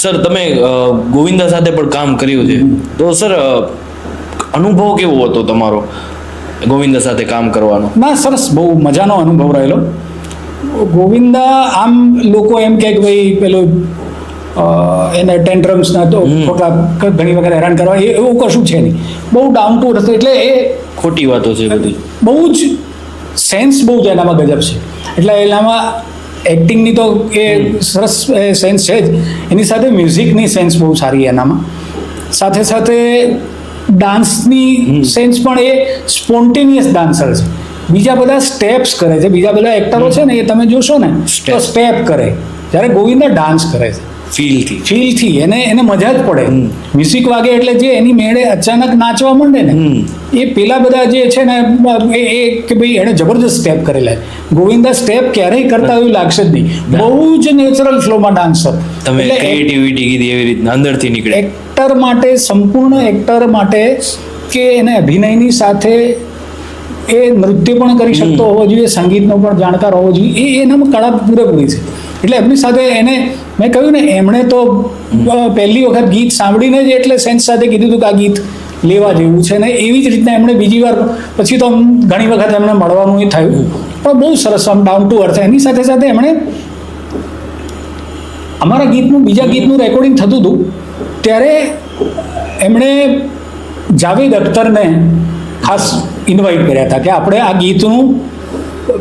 Sir તમે ગોવિંદા સાથે પણ કામ કર્યું છે, તો સર અનુભવ કેવો હતો તમારો ગોવિંદા સાથે કામ કરવાનો? ના, સરસ, બહુ મજાનો અનુભવ રહેલો. ગોવિંદા આમ લોકો એમ કહે કે ભાઈ પેલો એને ટેન્ટ્રમ્સ ના તો ખોટા ઘણી વખત હેરાન કરવા, એવું કશું છે નહીં. બહુ ડાઉન ટુ અર્થ, એટલે એ ખોટી વાતો છે બધી. બહુ જ સેન્સ બહુ જ એનામાં ગજબ છે. એટલે એનામાં એક્ટિંગની તો એ સરસ સેન્સ છે જ, એની સાથે મ્યુઝિકની સેન્સ બહુ સારી એનામાં, સાથે સાથે ડાન્સની સેન્સ પણ એ સ્પોન્ટેનિયસ ડાન્સર છે. બીજા બધા સ્ટેપ્સ કરે છે, બીજા બધા એક્ટરો છે ને એ તમે જોશો ને તો સ્ટેપ કરે, જ્યારે ગોવિંદા ડાન્સ કરે છે ફીલથી. એને મજા જ પડે. મ્યુઝિક વાગે એટલે જે એની મેળે અચાનક નાચવા માંડે ને, એ પેલા બધા જે છે ને એ કે ભાઈ એને જબરજસ્ત સ્ટેપ કરેલા. ગોવિંદા સ્ટેપ ક્યારેય કરતા એવું લાગશે જ નહીં, બહુ જ નેચરલ ફ્લોમાં ડાન્સર. તમે ક્રિએટિવિટી કીધી એવી રીતના અંદરથી નીકળે. એક્ટર માટે, સંપૂર્ણ એક્ટર માટે કે એને અભિનયની સાથે એ નૃત્ય પણ કરી શકતો હોવો જોઈએ, સંગીતનો પણ જાણકાર હોવો જોઈએ, એ એનામાં કળા પૂરેપૂરી છે. એટલે એમની સાથે એને મેં કહ્યું ને, એમણે તો પહેલી વખત ગીત સાંભળીને જ એટલે સેન્સ સાથે કીધું હતું કે આ ગીત લેવા જેવું છે ને. એવી જ રીતના એમણે બીજી વાર પછી તો ઘણી વખત એમને મળવાનું એ થયું, પણ બહુ સરસ આમ ડાઉન ટુ અર્થ. એની સાથે સાથે એમણે અમારા ગીતનું, બીજા ગીતનું રેકોર્ડિંગ થતું હતું ત્યારે એમણે જાવેદ અખ્તરને ખાસ ઇન્વાઇટ કર્યા હતા કે આપણે આ ગીતનું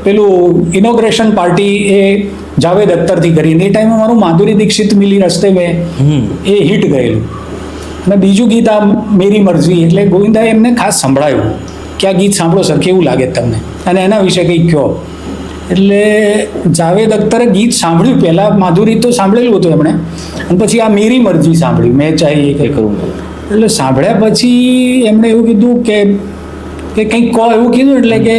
પેલું ઇનોગ્રેશન પાર્ટી એ જાવેદ અખ્તરથી કરીને. એ ટાઈમે મારું માધુરી દીક્ષિત મિલી રસ્તે મેં એ હિટ ગયેલું. અને બીજું ગીત આ મેરી મરજી, એટલે ગોવિંદાએ એમને ખાસ સંભળાયું કે આ ગીત સાંભળો સર, કેવું લાગે તમને, અને એના વિશે કંઈક કહો. એટલે જાવેદ અખ્તરે ગીત સાંભળ્યું, પહેલાં માધુરી તો સાંભળેલું હતું એમણે, અને પછી આ મેરી મરજી સાંભળ્યું, મેં ચાહીએ કંઈ કરું. એટલે સાંભળ્યા પછી એમણે એવું કીધું કે કંઈક કહો, એવું કીધું. એટલે કે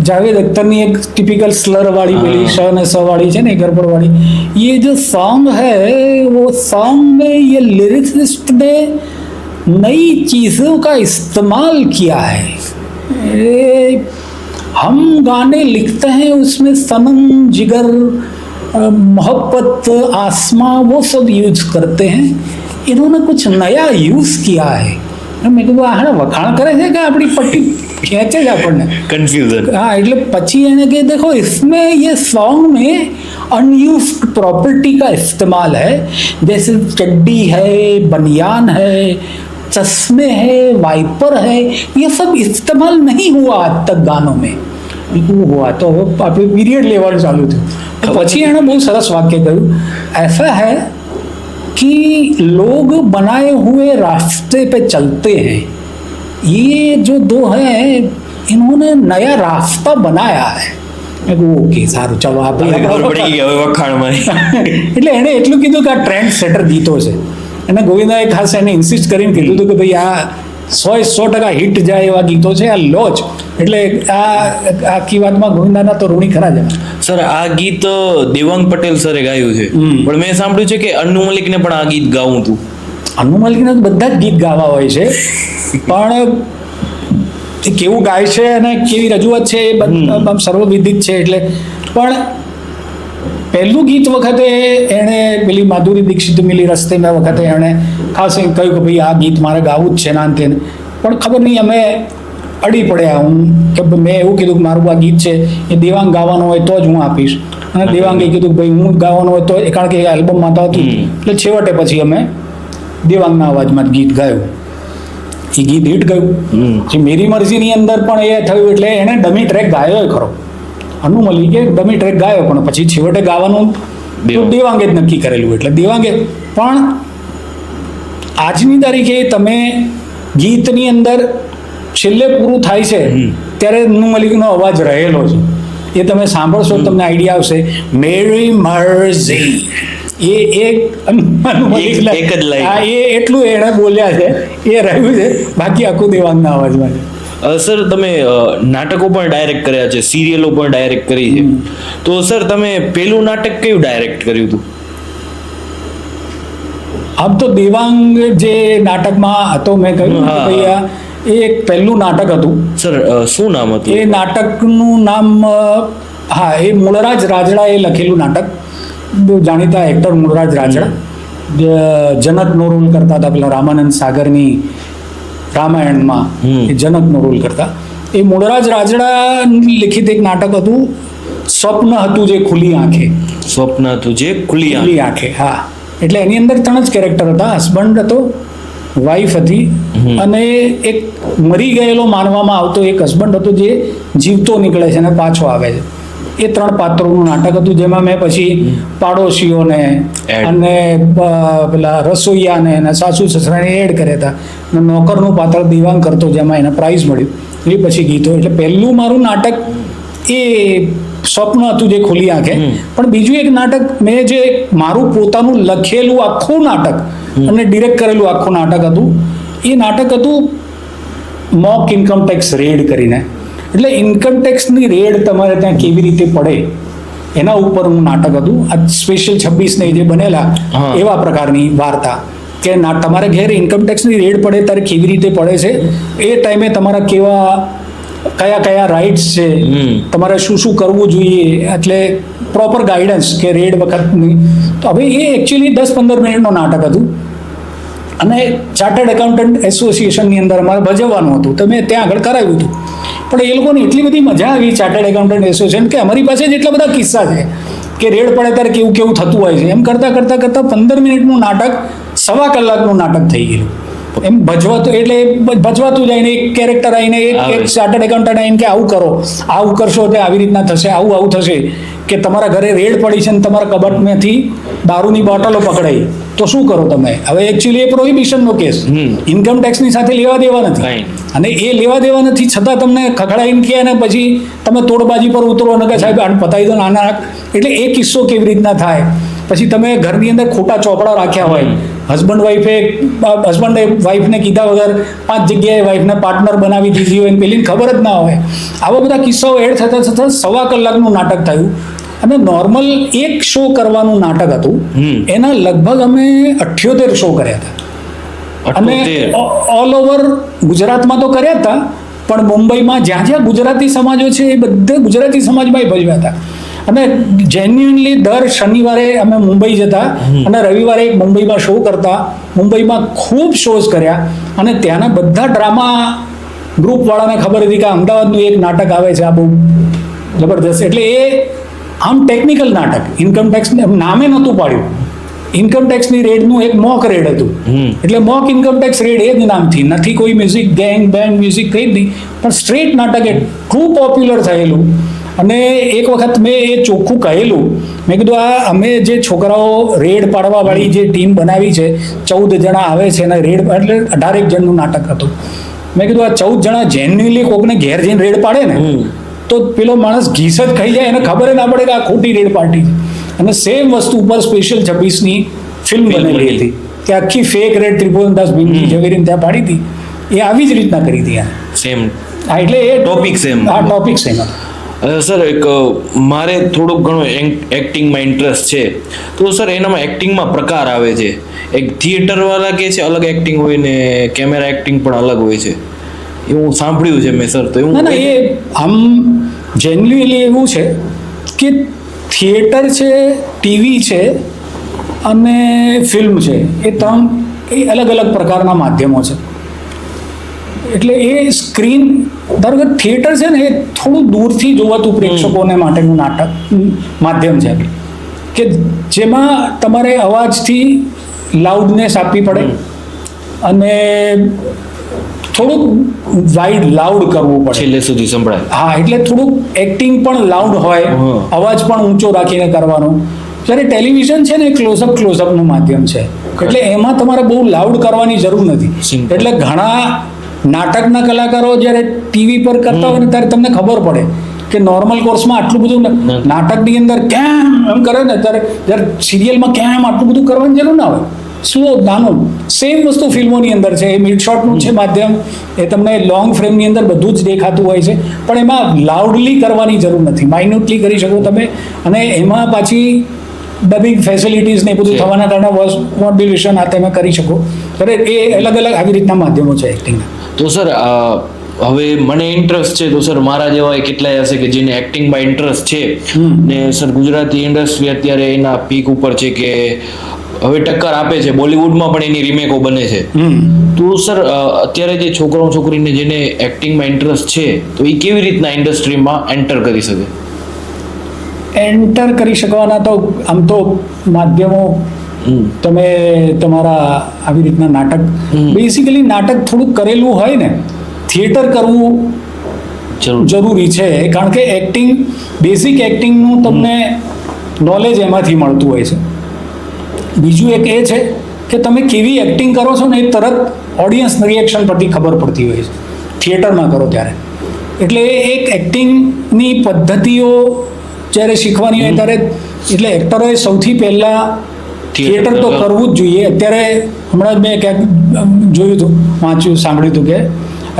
જાવેદ અખ્તરની એક ટિપિકલ સ્લર વાળી પેલી શ ને સ વાળી છે ને, ગરબડ वाली, ये जो सॉन्ग है वो सॉन्ग में ये लिरिसिस्ट ने नई चीज़ों का इस्तेमाल किया है. हम गाने लिखते हैं उसमें सनम, जिगर, मोहब्बत, आसमां, वो सब यूज करते हैं. इन्होंने कुछ नया यूज़ किया है. મેં કીધું આ વખાણ કરે છે કે આપણી પટ્ટી ખેંચે છે આપણને, કન્ફ્યુઝન. હા, એટલે પછી એને કહે देखो इसमें ये सॉन्ग में अनयूज्ड प्रॉपर्टी का इस्तेमाल है, जैसे चड्डी है, बनियान है, चश्मे है, वाइपर है, ये सब इस्तेमाल नहीं हुआ आज तक गानों में. हुआ तो આપણે પીરિયડ લેવાનું ચાલુ થયું. પછી એણે બહુ સરસ વાક્ય કહ્યું, ऐसा है कि लोग बनाए हुए रास्ते पे चलते हैं, ये जो दो हैं इन्होंने नया रास्ता बनाया है. ઓકે, સારું, ચલો આપણે એટલે એણે એટલું કીધું કે આ ટ્રેન્ડ સેટર ગીતો છે. અને ગોવિંદાએ ખાસ એને ઇન્સિસ્ટ કરીને કીધું હતું કે ભાઈ આ 100% હિટ જાય એવા ગીતો છે, આ લો જ. એટલે આ આખી વાતમાં ગોવિંદાના તો ઋણી ખરા જ. સર, આ ગીત દેવાંગ પટેલ સરે ગાયું છે, પણ મેં સાંભળ્યું છે કે અન્નુ મલિકને પણ આ ગીત ગાવું હતું. અન્નુ મલિકને તો બધા જ ગીત ગાવા હોય છે, પણ કેવું ગાય છે અને કેવી રજૂઆત છે એ સર્વવિદિત છે. એટલે પણ પહેલું ગીત વખતે એણે પેલી માધુરી દીક્ષિત મિલી રસ્તે મેં વખતે એણે ખાસ કહ્યું કે ભાઈ આ ગીત મારે ગાવું જ છે ના તેને. પણ ખબર નહીં, અમે અડી પડ્યા. હું કે મેં એવું કીધું કે મારું આ ગીત છે એ દેવાંગ ગાવાનું હોય તો જ હું આપીશ, અને દેવાંગે કીધું કે ભાઈ હું ગાવાનું હોય તો, કારણ કે એલ્બમમાં તો હતું. એટલે છેવટે પછી અમે દેવાંગના અવાજમાં જ ગીત ગાયું. એ ગીત હિટ ગયું. જે મેરી મરજીની અંદર પણ એ થયું, એટલે એણે ડમી ટ્રેક ગાયો ખરો. અનુ મલિકે ડમી ટ્રેક ગાયો, પણ પછી છેવટે ગાવાનું દેવાંગે જ નક્કી કરેલું. એટલે દેવાંગે પણ આજની તારીખે તમે ગીતની અંદર છેલ્લે પૂરું થાય છે ત્યારે અનુ મલિકનો અવાજ રહેલો છે. એ તમે સાંભળશો તમને આઈડિયા આવશે. મેરી મરજી એ એક એટલું એણે બોલ્યા છે, એ રહ્યું છે. બાકી આખું દેવાંગના અવાજમાં છે. સર, તમે નાટકો પણ ડાયરેક્ટ કર્યા છે, સિરિયલો પણ ડાયરેક્ટ કરી છે, તો સર તમે પેલું નાટક કયું ડાયરેક્ટ કર્યું હતું? આમ તો દેવાંગ જે નાટકમાં હતો, મેં કહ્યું કે ભાઈ એ એક પહેલું નાટક હતું. સર, શું નામ હતું એ નાટકનું? નામ હા, એ મૂળરાજ રાજડાએ લખેલું નાટક, બહુ જાણીતા એક્ટર મૂળરાજ રાજડા. જનકનો રોલ કરતા હતા પેલા રામાનંદ સાગરની રામાયણમાં એ જનકનો રોલ કરતા. એ મૂળરાજ રાજડા લિખિત એક નાટક હતું, સ્વપ્ન હતું જે ખુલ્લી આંખે. સ્વપ્ન હતું જે ખુલ્લી ખુલ્લી આંખે, હા. એટલે એની અંદર 3 જ કેરેક્ટર હતા. હસબન્ડ હતો, વાઈફ હતી, અને એક મરી ગયેલો માનવામાં આવતો એક હસબન્ડ હતો જે જીવતો નીકળે છે અને પાછો આવે છે. એ 3 પાત્રોનું નાટક હતું, જેમાં મેં પછી પાડોશીઓને અને પેલા રસોઈયાને અને સાસુ સસરાને એડ કર્યા હતા. અને નોકરનું પાત્ર દિવાંગ કરતો, જેમાં એને પ્રાઇઝ મળ્યું. એ પછી ગીતો. એટલે પહેલું મારું નાટક એ સ્વપ્ન હતું જે ખુલ્લી આંખે. પણ બીજું એક નાટક મેં જે મારું પોતાનું લખેલું આખું નાટક અને ડિરેક્ટ કરેલું આખું નાટક હતું, એ નાટક હતું મોક ઇન્કમ ટેક્સ રેડ કરીને. એટલે ઇન્કમ ટેક્સની રેડ તમારે ત્યાં કેવી રીતે પડે એના ઉપરનું નાટક હતું. આ સ્પેશિયલ 26 ને જે બનેલા એવા પ્રકારની વાર્તા કે તમારે ઘેર ઇન્કમ ટેક્સની રેડ પડે ત્યારે કેવી રીતે પડે છે, એ ટાઈમે તમારા કયા કયા રાઇટ્સ છે, તમારે શું શું કરવું જોઈએ, એટલે પ્રોપર ગાઈડન્સ કે રેડ વખતની. તો હવે એ એકચ્યુઅલી 10-15 મિનિટનું નાટક હતું અને ચાર્ટર્ડ એકાઉન્ટન્ટ એસોસિએશનની અંદર અમારે ભજવવાનું હતું. તો મેં ત્યાં આગળ કરાવ્યું હતું. પણ એ લોકોને એટલી બધી મજા આવી ચાર્ટર્ડ એકાઉન્ટન્ટ એસોસિએશન કે અમારી પાસે જ એટલા બધા કિસ્સા છે કે રેડ પડે ત્યારે કેવું કેવું થતું હોય છે. એમ કરતાં 15 મિનિટનું નાટક 1.25 કલાકનું નાટક થઈ ગયેલું. એમ ભજવાતું જાય ને એક કેરેક્ટર આવીને એક ચાર્ટર્ડ એકાઉન્ટન્ટ આવીને કે આવું કરો, આવું કરશો તો આવી રીતના થશે, આવું થશે. કે તમારા ઘરે રેડ પડી છે ને તમારા કબાટમાંથી દારૂની બોટલો પકડાઈ તો શું કરો તમે? હવે એકચ્યુઅલી એ પ્રોહિબિશનનો કેસ, ઇન્કમ ટેક્સની સાથે લેવા દેવા નથી. અને એ લેવા દેવા નથી છતાં તમને ખખડાઈને કહે અને પછી તમે તોડબાજી પર ઉતરો અને કે સાહેબ આને પતાવી દો નાના. એટલે એ કિસ્સો કેવી રીતના થાય? પછી તમે ઘરની અંદર ખોટા ચોપડા રાખ્યા હોય, હસબન્ડે વાઈફને કીધા વગર 5 જગ્યાએ વાઈફને પાર્ટનર બનાવી દીધી હોય, પેલીને ખબર જ ના હોય. આવા બધા કિસ્સાઓ એડ થતાં 1.25 કલાકનું નાટક થયું. અને નોર્મલ એક શો કરવાનું નાટક હતું, એના લગભગ અમે 78 શો કર્યા હતા. અને ઓલ ઓવર ગુજરાતમાં તો કર્યા હતા, પણ મુંબઈમાં જ્યાં જ્યાં ગુજરાતી સમાજો છે એ બધે ગુજરાતી સમાજમાં ભજવ્યા હતા. અને જેન્યુઅનલી દર શનિવારે અમે મુંબઈ જતા અને રવિવારે એક મુંબઈમાં શો કરતા. મુંબઈમાં ખૂબ શોઝ કર્યા અને ત્યાંના બધા ડ્રામા ગ્રુપવાળાને ખબર હતી કે અમદાવાદનું એક નાટક આવે છે, આ બહુ જબરદસ્ત. એટલે એ આમ ટેકનિકલ નાટક, ઇન્કમ ટેક્સ નામે નહોતું પાડ્યું. ઇન્કમ ટેક્સની રેડનું એક મોક રેડ હતું. એટલે મોક ઇન્કમ ટેક્સ રેડ એ જ નામથી, નથી કોઈ મ્યુઝિક ગેંગ બેન્ડ મ્યુઝિક કંઈ જ નહીં, પણ સ્ટ્રેટ નાટક એટલું પોપ્યુલર થયેલું. અને એક વખત મેં એ ચોખ્ખું કહેલું, મેં કીધું આ અમે જે છોકરાઓ રેડ પાડવાવાળી જે ટીમ બનાવી છે, 14 જણા આવે છે અને રેડ એટલે 18 જણનું નાટક હતું. મેં કીધું આ 14 જણા જેન્યુઅલી કોકને ઘેર જઈને રેડ પાડે ને તો પેલો માણસ ઘીસ જ ખાઈ જાય, એને ખબર ના પડે કે આ ખોટી રેડ પાર્ટી છે. અને સેમ વસ્તુ ઉપર સ્પેશિયલ 26ની ફિલ્મ બનેલી હતી કે આખી ફેક રેડ ત્રિભુવનદાસ ભીમજી ઝવેરીને ત્યાં પાડી હતી. એ આવી જ રીતના કરી હતી સેમ. હા, એટલે એ ટોપિક સેમ. હા, ટોપિક સેમ. સર એક મારે થોડુંક ઘણું એક્ટિંગમાં ઇન્ટરેસ્ટ છે, તો સર એનામાં એક્ટિંગમાં પ્રકાર આવે છે. એક થિયેટરવાળા કે છે અલગ એક્ટિંગ હોય ને કેમેરા એક્ટિંગ પણ અલગ હોય છે, એવું સાંભળ્યું છે મેં સર. તો એવું ના, એ આમ જેન્યુઅલી એવું છે કે થિયેટર છે, ટીવી છે અને ફિલ્મ છે, એ 3 અલગ અલગ પ્રકારના માધ્યમો છે. એટલે એ સ્ક્રીન ધારો કે થિયેટર છે ને એ થોડું દૂરથી જોવાતું પ્રેક્ષકોને માટેનું માધ્યમ છે કે જેમાં તમારે અવાજથી લાઉડનેસ આપવી પડે અને થોડુંક વાઇડ લાઉડ કરવું પડે, છેલ્લે સુધી સંભળાય. હા, એટલે થોડુંક એક્ટિંગ પણ લાઉડ હોય, અવાજ પણ ઊંચો રાખીને કરવાનો. જ્યારે ટેલિવિઝન છે ને એ ક્લોઝઅપનું માધ્યમ છે, એટલે એમાં તમારે બહુ લાઉડ કરવાની જરૂર નથી. એટલે ઘણા નાટકના કલાકારો જ્યારે ટીવી પર કરતા હોય ને ત્યારે તમને ખબર પડે કે નોર્મલ કોર્સમાં આટલું બધું નાટકની અંદર કેમ એમ કરે ને, જ્યારે સિરિયલમાં કેમ આટલું બધું કરવાની જરૂર ના હોય. સ્લો નાનું સેમ વસ્તુ ફિલ્મોની અંદર છે. એ મિડ શોટનું છે માધ્યમ, એ તમને લોંગ ફ્રેમની અંદર બધું જ દેખાતું હોય છે, પણ એમાં લાઉડલી કરવાની જરૂર નથી, માઇન્યુટલી કરી શકો તમે. અને એમાં પાછી ડબિંગ ફેસિલિટીઝ ને એ બધું થવાના કારણે વોઇસ મોડ્યુલેશન આ તમે કરી શકો. એ અલગ અલગ આવી રીતના માધ્યમો છે એક્ટિંગના. તો સર હવે મને ઇન્ટરેસ્ટ છે, તો સર મારા જેવા કેટલાય હશે કે જેને એક્ટિંગમાં ઇન્ટરેસ્ટ છે ને સર ગુજરાતી ઇન્ડસ્ટ્રી અત્યારે એના પીક ઉપર છે કે હવે ટક્કર આપે છે, બોલિવૂડમાં પણ એની રિમેકો બને છે. તો સર અત્યારે જે છોકરીને જેને એક્ટિંગમાં ઇન્ટરેસ્ટ છે તો એ કેવી રીતના ઇન્ડસ્ટ્રીમાં એન્ટર કરી શકે? એન્ટર કરી શકવાના તો આમ તો માધ્યમો, તમે તમારા આવી રીતના નાટક, બેસિકલી નાટક થોડુંક કરેલું હોય ને, થિયેટર કરવું જરૂરી છે, કારણ કે એક્ટિંગ, બેસિક એક્ટિંગનું તમને નોલેજ એમાંથી મળતું હોય છે. બીજું એક એ છે કે તમે કેવી એક્ટિંગ કરો છો ને એ તરત ઓડિયન્સ રિએક્શન પરથી ખબર પડતી હોય છે થિયેટરમાં કરો ત્યારે. એટલે એક એક્ટિંગની પદ્ધતિઓ જ્યારે શીખવાની હોય ત્યારે, એટલે એક્ટરોએ સૌથી પહેલાં થિયેટર તો કરવું જ જોઈએ. અત્યારે હમણાં જ મેં ક્યાંક જોયું હતું, વાંચ્યું, સાંભળ્યું હતું કે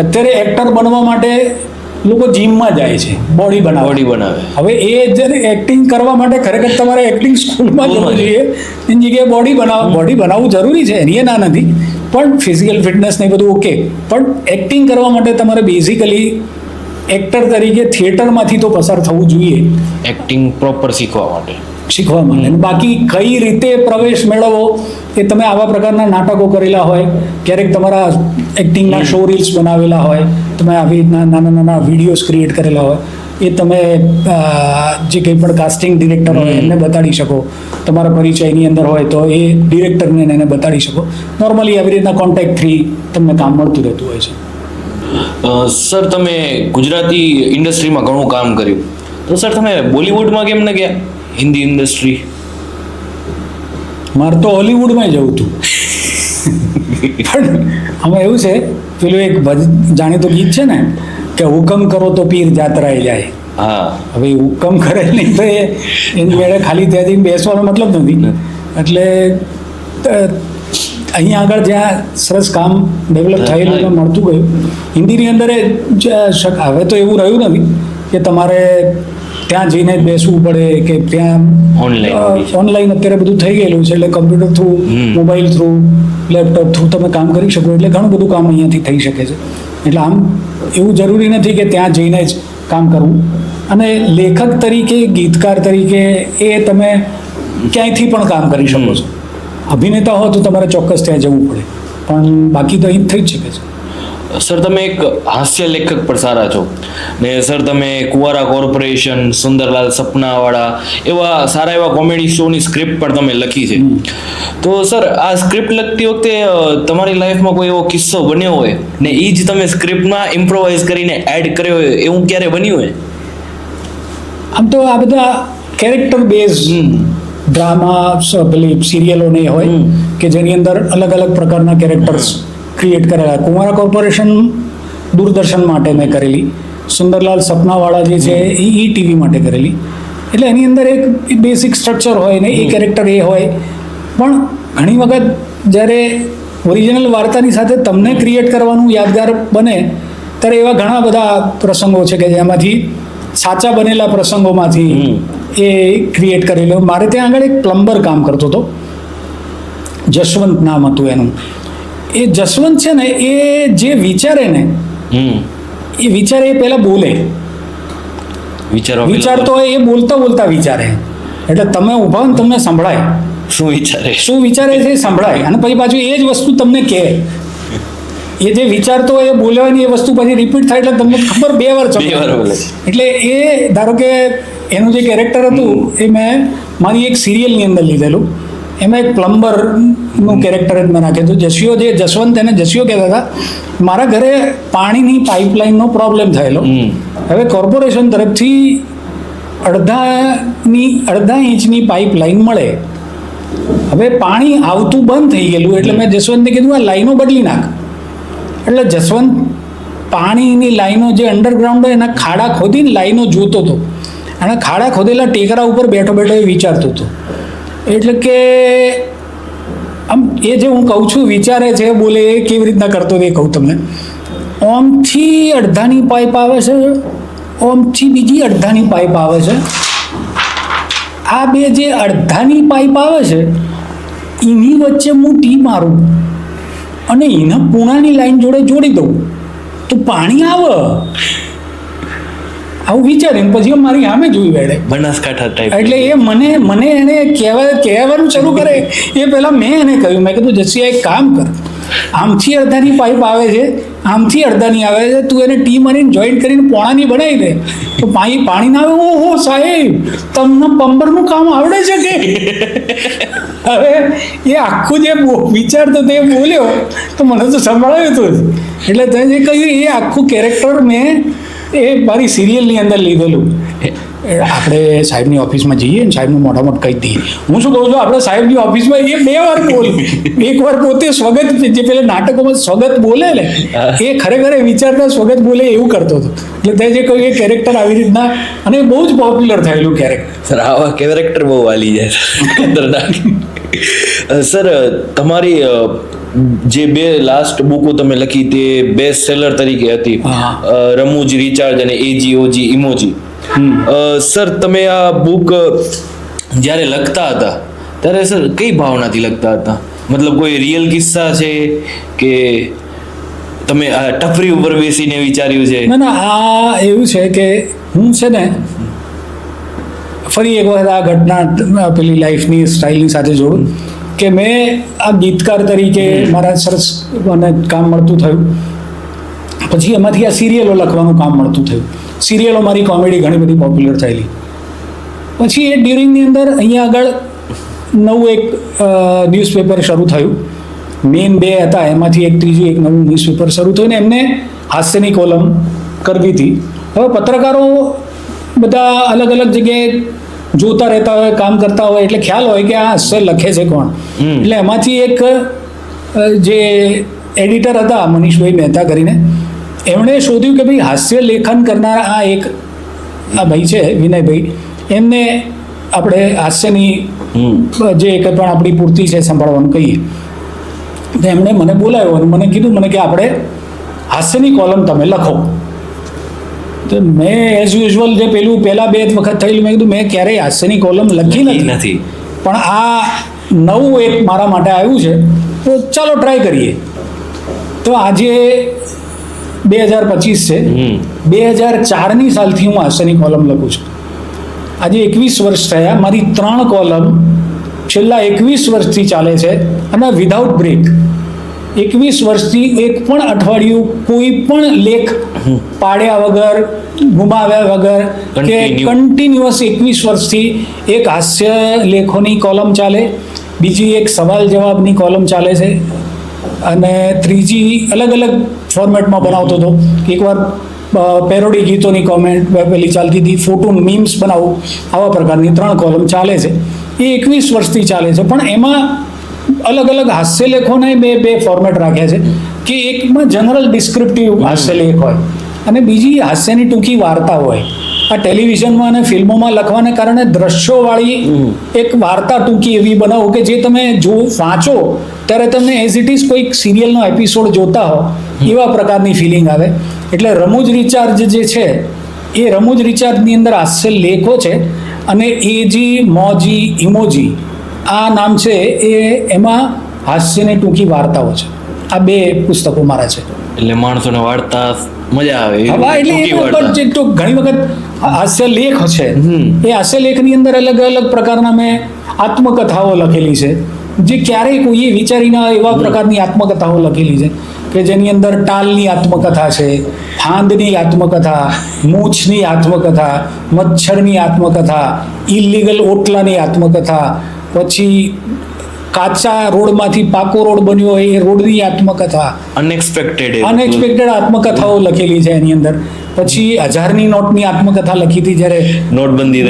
અત્યારે એક્ટર બનવા માટે લોકો જીમમાં જાય છે, બોડી બનાવે. હવે એ જ્યારે એક્ટિંગ કરવા માટે ખરેખર તમારે એક્ટિંગ સ્કૂલમાં જવું જોઈએ. એની જગ્યાએ બોડી બનાવવું જરૂરી છે, એની ના નથી, પણ ફિઝિકલ ફિટનેસ ને બધું ઓકે, પણ એક્ટિંગ કરવા માટે તમારે બેઝિકલી એક્ટર તરીકે થિયેટરમાંથી તો પસાર થવું જોઈએ, એક્ટિંગ પ્રોપર શીખવા માટે. બાકી કઈ રીતે પ્રવેશ મેળવવો એ તમે આવા પ્રકારના નાટકો કરેલા હોય, ક્યારેક તમારા એક્ટિંગના શો રીલ્સ બનાવેલા હોય, તમે આવી રીતના નાના નાના વિડીયોઝ ક્રિએટ કરેલા હોય, એ તમે જે કંઈ પણ કાસ્ટિંગ ડિરેક્ટર હોય એમને બતાડી શકો. તમારા પરિચયની અંદર હોય તો એ ડિરેક્ટરને એને બતાડી શકો. નોર્મલી આવી રીતના કોન્ટેક્ટ થ્રી તમને કામ મળતું રહેતું હોય છે. સર તમે ગુજરાતી ઇન્ડસ્ટ્રીમાં ઘણું કામ કર્યું, તો સર તમે બોલિવૂડમાં કેમ ન ગયા? હિન્દી ઇન્ડસ્ટ્રી? મારે તો હોલિવૂડમાં જવું હતું, પણ આમાં એવું છે, પેલું એક જાણીતું ગીત છે ને કે હુકમ કરો તો પીર જાત્રાએ જાય. હા, હવે હુકમ કરે નહીં તો એની મેળે ખાલી ત્યાંથી બેસવાનો મતલબ નથી. એટલે અહીંયા આગળ જ્યાં સરસ કામ ડેવલપ થયેલું મળતું ગયું. હિન્દીની અંદર હવે તો એવું રહ્યું નથી કે તમારે ત્યાં જઈને જ બેસવું પડે, કે ત્યાં ઓનલાઈન અત્યારે બધું થઈ ગયેલું છે, એટલે computer through, mobile through, laptop through તમે કામ કરી શકો. એટલે ઘણું બધું કામ અહીંયાથી થઈ શકે છે. એટલે આમ એવું જરૂરી નથી કે ત્યાં જઈને જ કામ કરવું. અને લેખક તરીકે, ગીતકાર તરીકે એ તમે ક્યાંયથી પણ કામ કરી શકો છો. અભિનેતા હો તો તમારે ચોક્કસ ત્યાં જવું પડે, પણ બાકી તો અહીં થઈ જ શકે છે. સર તમે એક હાસ્ય લેખક પણ સારા છો ને સર, તમે કુંવારા કોર્પોરેશન, સુંદરલાલ સપનાવાળા એવા સારા એવા કોમેડી શોની સ્ક્રિપ્ટ પણ તમે લખી છે. તો સર આ સ્ક્રિપ્ટ લખતી વખતે તમારી લાઈફમાં કોઈ એવો કિસ્સો બન્યો હોય ને એ જ તમે સ્ક્રિપ્ટમાં ઇમ્પ્રોવાઇઝ કરીને એડ કર્યો હોય, એવું ક્યારે બન્યું હોય? આમ તો આ બધા કેરેક્ટર બેઝ ડ્રામા, પેલી સિરિયલો ને હોય કે જેની અંદર અલગ અલગ પ્રકારના કેરેક્ટર્સ ક્રિએટ કરેલા. કુંવારા કોર્પોરેશન દૂરદર્શન માટે મેં કરેલી, સુંદરલાલ સપનાવાળા જે છે એ ટીવી માટે કરેલી. એટલે એની અંદર એક બેસિક સ્ટ્રક્ચર હોય ને એ કેરેક્ટર એ હોય. પણ ઘણી વખત જ્યારે ઓરિજિનલ વાર્તાની સાથે તમને ક્રિએટ કરવાનું યાદગાર બને ત્યારે એવા ઘણા બધા પ્રસંગો છે કે જેમાંથી સાચા બનેલા પ્રસંગોમાંથી એ ક્રિએટ કરેલો. મારે ત્યાં આગળ એક પ્લમ્બર કામ કરતો હતો, જસવંત નામ હતું એનું. એ જસવંત છે ને, એ જે વિચારે ને એ વિચારે એ પહેલા બોલે. વિચારતો હોય એ બોલતા બોલતા વિચારે, એટલે તમે ઊભા ને તમને સંભળાય શું વિચારે છે એ સંભળાય, અને પછી પાછું એ જ વસ્તુ તમને કહે. એ જે વિચારતો હોય એ બોલ્યો ને એ વસ્તુ પછી રિપીટ થાય એટલે તમને ખબર 2 વાર ચડે. એટલે એ ધારો કે એનું જે કેરેક્ટર હતું એ મેં મારી એક સિરિયલની અંદર લીધેલું. એમાં એક પ્લમ્બરનું કેરેક્ટર જ મેં નાખ્યું હતું. જસવંત એને જસ્યો કહેતા હતા. મારા ઘરે પાણીની પાઇપલાઇનનો પ્રોબ્લેમ થયેલો. હવે કોર્પોરેશન તરફથી અડધા ઇંચની પાઇપલાઇન મળે. હવે પાણી આવતું બંધ થઈ ગયેલું, એટલે મેં જસવંતને કીધું આ લાઈનો બદલી નાખ. એટલે જસવંત પાણીની લાઈનો જે અંડરગ્રાઉન્ડ હોય એના ખાડા ખોદીને લાઈનો જોતો હતો, અને ખાડા ખોદેલા ટેકરા ઉપર બેઠો બેઠો એ વિચારતો હતો. એટલે કે આમ એ જે હું કહું છું વિચારે છે, બોલે, એ કેવી રીતના કરતો એ કહું તમને. ઓમથી અડધાની પાઇપ આવે છે, ઓમથી બીજી અડધાની પાઇપ આવે છે. આ બે જે અડધાની પાઇપ આવે છે એની વચ્ચે હું ટી મારું અને એને પૂણાની લાઈન જોડે જોડી દઉં તો પાણી આવે. આવું વિચારીને પછી મારી સામે જોઈ બેઠે. બનાસકાંઠા ટાઈપ. એટલે એ મને એને કહેવાનું શરૂ કરે એ પહેલાં મેં એને કહ્યું, મેં કીધું જસિયા એક કામ કર, આમથી અડધાની પાઇપ આવે છે, આમથી અડધાની આવે છે, તું એને ટી મારીને જોઈન્ટ કરીને પોણાની બનાવી દે તો પાણી ના આવે. ઓહો સાહેબ, તમને પંબરનું કામ આવડે છે કે? હવે એ આખું જે વિચારતો તે બોલ્યો તો મને તો સંભળાયું હતું જ. એટલે તે જે કહ્યું એ આખું કેરેક્ટર મેં એ મારી સિરિયલની અંદર લીધેલું. આપણે સાહેબની ઓફિસમાં જઈએ ને સાહેબનું મોઢામાં કહી દઈએ. હું શું કહું છું, આપણે સાહેબની ઓફિસમાં એ 2 વાર બોલ, એક વાર પોતે સ્વગત, જે પેલા નાટકોમાં સ્વગત બોલે ને એ ખરેખર એ વિચારતા સ્વગત બોલે એવું કરતો હતો. એટલે તે જે કહ્યું એ કેરેક્ટર આવી રીતના, અને બહુ જ પોપ્યુલર થયેલું કેરેક્ટર. સર આવા કેરેક્ટર બહુ વાલી જાય ખતરનાક. સર તમારી જે 2 લાસ્ટ બુકો તમે લખી તે બેસ્ટ સેલર તરીકે હતી, રમૂજ, રિચાર્જ અને એજીઓજી ઇમોજી. સર તમે આ બુક જ્યારે લખતા હતા ત્યારે સર કઈ ભાવનાથી લખતા હતા? મતલબ કોઈ રિયલ કિસ્સા છે કે તમે આ ટપરી ઉપર બેસીને વિચાર્યું છે? ના, આ એવું છે કે હું છે ને ફરી એક વખત આ ઘટના પેલી લાઈફની સ્ટાઇલની સાથે જોડું કે મેં આ ગીતકાર તરીકે મારા સરસ મને કામ મળતું થયું. પછી એમાંથી આ સિરિયલો લખવાનું કામ મળતું થયું. સિરિયલો મારી કોમેડી ઘણી બધી પોપ્યુલર થયેલી. પછી એ ડ્યુરિંગની અંદર અહીંયા આગળ નવું એક ન્યૂઝપેપર શરૂ થયું. મેઇન 2 હતા, એમાંથી એક ત્રીજું એક નવું ન્યૂઝપેપર શરૂ થયું ને એમને હાસ્યની કોલમ કરવી હતી. હવે પત્રકારો બધા અલગ અલગ જગ્યાએ જોતા રહેતા હોય, કામ કરતા હોય, એટલે ખ્યાલ હોય કે આ હાસ્ય લખે છે કોણ. એટલે એમાંથી એક જે એડિટર હતા મનીષભાઈ મહેતા કરીને, એમણે શોધ્યું કે ભાઈ હાસ્ય લેખન કરનારા આ ભાઈ છે વિનયભાઈ, એમને આપણે હાસ્યની જે કંઈ પણ આપણી પૂર્તિ છે સંભાળવાનું કહીએ. તો એમણે મને બોલાવ્યો અને મને કીધું કે આપણે હાસ્યની કોલમ તમે લખો. તો મેં એઝ યુઝ્યુઅલ જે પહેલા 2 વખત થયેલું, મેં કીધું મેં ક્યારેય હાસ્યની કોલમ લખી નથી, પણ આ નવું એક મારા માટે આવ્યું છે તો ચાલો ટ્રાય કરીએ. તો આજે 2025 છે, 2004ની સાલથી હું હાસ્યની કોલમ લખું છું. આજે 21 વર્ષ થયા. મારી 3 કોલમ છેલ્લા 21 વર્ષથી ચાલે છે અને વિધાઉટ બ્રેક. 21 વર્ષથી એક પણ અઠવાડિયું કોઈ પણ લેખ પાડ્યા વગર, ગુમાવ્યા વગર કે કન્ટિન્યુઅસ 21 વર્ષથી એક હાસ્ય લેખોની કોલમ ચાલે, બીજી એક સવાલ જવાબની કોલમ ચાલે છે, અને ત્રીજી અલગ અલગ ફોર્મેટમાં બનાવતો હતો. એકવાર પેરોડી ગીતોની કોમેન્ટ પેલી ચાલતી હતી, ફોટો મીમ્સ બનાવું, આવા પ્રકારની 3 કોલમ ચાલે છે. એ 21 વર્ષથી ચાલે છે. પણ એમાં અલગ અલગ હાસ્ય લેખોને બે ફોર્મેટ રાખ્યા છે કે એકમાં જનરલ ડિસ્ક્રિપ્ટિવ હાસ્ય લેખ હોય અને બીજી હાસ્યની ટૂંકી વાર્તા હોય. આ ટેલિવિઝનમાં અને ફિલ્મોમાં લખવાને કારણે દ્રશ્યોવાળી એક વાર્તા ટૂંકી એવી બનાવો કે જે તમે વાંચો ત્યારે તમને એઝ ઇટ ઇઝ કોઈક સિરિયલનો એપિસોડ જોતા હો એવા પ્રકારની ફિલિંગ આવે. એટલે રમૂજ રિચાર્જ જે છે એ રમૂજ રિચાર્જની અંદર હાસ્ય લેખો છે અને એજી મોજી ઇમોજી આ નામ છે એ એમાં હાસ્યની ટૂંકી વાર્તાઓ છે. આ 2 પુસ્તકો મારા છે. એટલે માણસોને વાર્તા મજા આવે. એટલે ઘણી વખત હાસ્ય લેખ છે, એ હાસ્ય લેખની અંદર અલગ અલગ પ્રકારના મેં આત્મકથાઓ લખેલી છે જે ક્યારેય કોઈએ વિચારી ના એવા પ્રકારની આત્મકથાઓ લખેલી છે કે જેની અંદર ટાલની આત્મકથા છે, ફાંદની આત્મકથા, મૂછની આત્મકથા, મચ્છરની આત્મકથા, ઇલીગલ ઓટલાની આત્મકથા, પછી કાચા રોડમાંથી પાકો રોડ બન્યો હોય એ રોડની આત્મકથા, અનએક્સપેક્ટેડ આત્મકથાઓ લખેલી છે એની અંદર. પછી 1000ની નોટની આત્મકથા લખી હતી જ્યારે નોટબંધી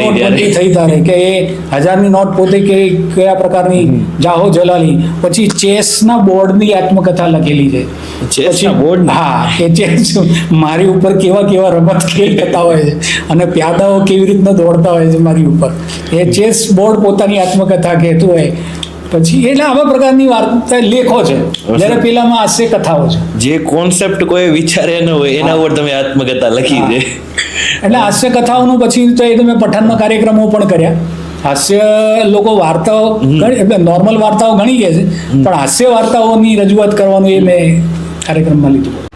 થઈ ત્યારે, કે એ 1000ની નોટ પોતે કયા પ્રકારની જાહો જલાલી. પછી ચેસના બોર્ડની આત્મકથા લખેલી છે. ચેસના બોર્ડ, હા, કે ચેસ મારી ઉપર કેવા રમત ખેલ થતા હોય છે અને પ્યાદાઓ કેવી રીતના દોડતા હોય છે મારી ઉપર, એ ચેસ બોર્ડ પોતાની આત્મકથા કહેતું હોય. પછી એટલે આવા પ્રકારની વાર્તા લેખો છે, જ્યારે પેલામાં હાસ્ય કથાઓ છે. જે કોન્સેપ્ટ કોઈ વિચારે ન હોય એના ઉપર તમે આત્મકથા લખી છે. એટલે હાસ્ય કથાઓનું પછી તો એ તમે પઠનના કાર્યક્રમો પણ કર્યા. હાસ્ય લોકો વાર્તાઓ નોર્મલ વાર્તાઓ ઘણી કહે છે, પણ હાસ્ય વાર્તાઓની રજૂઆત કરવાનું એ મેં કાર્યક્રમમાં લીધું.